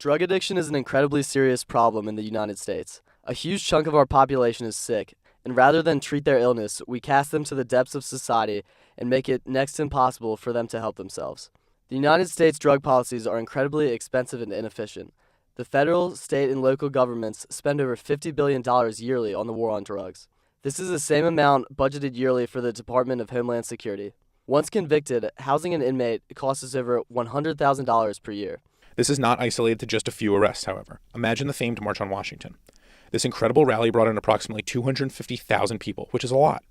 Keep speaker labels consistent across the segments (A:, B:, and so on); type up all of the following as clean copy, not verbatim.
A: Drug addiction is an incredibly serious problem in the United States. A huge chunk of our population is sick, and rather than treat their illness, we cast them to the depths of society and make it next to impossible for them to help themselves. The United States drug policies are incredibly expensive and inefficient. The federal, state, and local governments spend over $50 billion yearly on the war on drugs. This is the same amount budgeted yearly for the Department of Homeland Security. Once convicted, housing an inmate costs us over $100,000 per year.
B: This is not isolated to just a few arrests, however. Imagine the famed March on Washington. This incredible rally brought in approximately 250,000 people, which is a lot.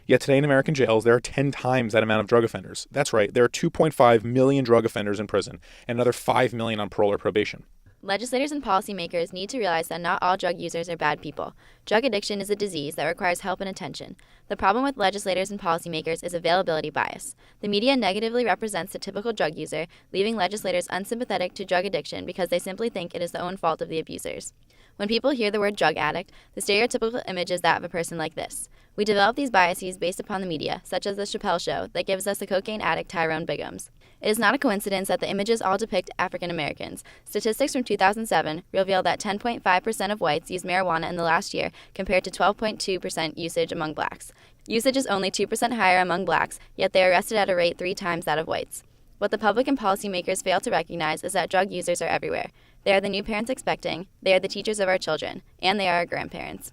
B: Yet today in American jails, there are 10 times that amount of drug offenders. That's right, there are 2.5 million drug offenders in prison and another 5 million on parole or probation.
C: Legislators and policymakers need to realize that not all drug users are bad people. Drug addiction is a disease that requires help and attention. The problem with legislators and policymakers is availability bias. The media negatively represents the typical drug user, leaving legislators unsympathetic to drug addiction because they simply think it is the own fault of the abusers. When people hear the word drug addict, the stereotypical image is that of a person like this. We develop these biases based upon the media, such as The Chappelle Show, that gives us the cocaine addict Tyrone Biggums. It is not a coincidence that the images all depict African Americans. Statistics from 2007 reveal that 10.5% of whites used marijuana in the last year compared to 12.2% usage among blacks. Usage is only 2% higher among blacks, yet they are arrested at a rate 3 times that of whites. What the public and policymakers fail to recognize is that drug users are everywhere. They are the new parents expecting, they are the teachers of our children, and they are our grandparents.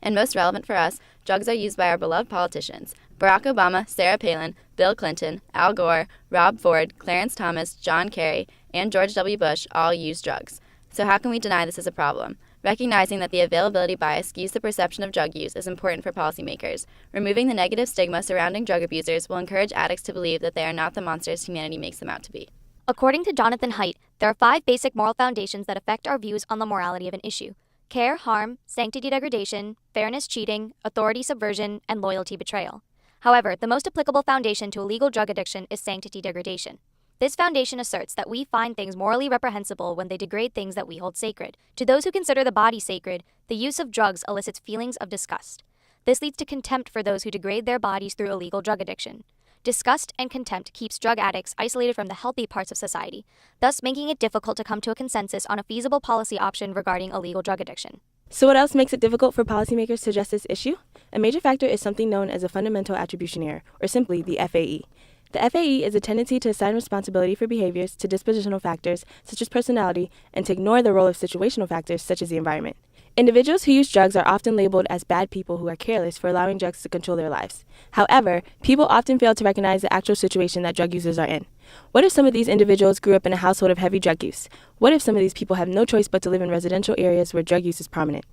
C: And most relevant for us, drugs are used by our beloved politicians. Barack Obama, Sarah Palin, Bill Clinton, Al Gore, Rob Ford, Clarence Thomas, John Kerry, and George W. Bush all use drugs. So how can we deny this is a problem? Recognizing that the availability bias skews the perception of drug use is important for policymakers. Removing the negative stigma surrounding drug abusers will encourage addicts to believe that they are not the monsters humanity makes them out to be.
D: According to Jonathan Haidt, there are 5 basic moral foundations that affect our views on the morality of an issue: care, harm, sanctity, degradation, fairness, cheating, authority, subversion, and loyalty, betrayal. However, the most applicable foundation to illegal drug addiction is sanctity, degradation. This foundation asserts that we find things morally reprehensible when they degrade things that we hold sacred. To those who consider the body sacred, the use of drugs elicits feelings of disgust. This leads to contempt for those who degrade their bodies through illegal drug addiction. Disgust and contempt keeps drug addicts isolated from the healthy parts of society, thus making it difficult to come to a consensus on a feasible policy option regarding illegal drug addiction.
E: So what else makes it difficult for policymakers to address this issue? A major factor is something known as a fundamental attribution error, or simply the FAE. The FAE is a tendency to assign responsibility for behaviors to dispositional factors such as personality and to ignore the role of situational factors such as the environment. Individuals who use drugs are often labeled as bad people who are careless for allowing drugs to control their lives. However, people often fail to recognize the actual situation that drug users are in. What if some of these individuals grew up in a household of heavy drug use? What if some of these people have no choice but to live in residential areas where drug use is prominent?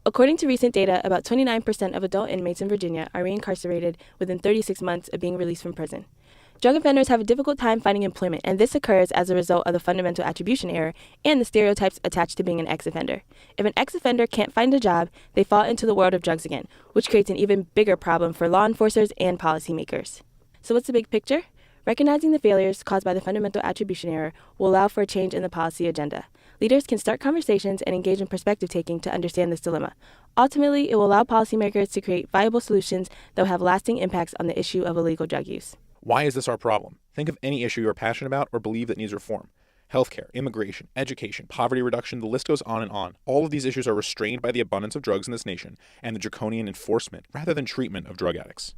E: According to recent data, about 29% of adult inmates in Virginia are reincarcerated within 36 months of being released from prison. Drug offenders have a difficult time finding employment, and this occurs as a result of the fundamental attribution error and the stereotypes attached to being an ex-offender. If an ex-offender can't find a job, they fall into the world of drugs again, which creates an even bigger problem for law enforcers and policymakers. So what's the big picture? Recognizing the failures caused by the fundamental attribution error will allow for a change in the policy agenda. Leaders can start conversations and engage in perspective taking to understand this dilemma. Ultimately, it will allow policymakers to create viable solutions that will have lasting impacts on the issue of illegal drug use.
B: Why is this our problem? Think of any issue you're passionate about or believe that needs reform. Healthcare, immigration, education, poverty reduction, the list goes on and on. All of these issues are restrained by the abundance of drugs in this nation and the draconian enforcement rather than treatment of drug addicts.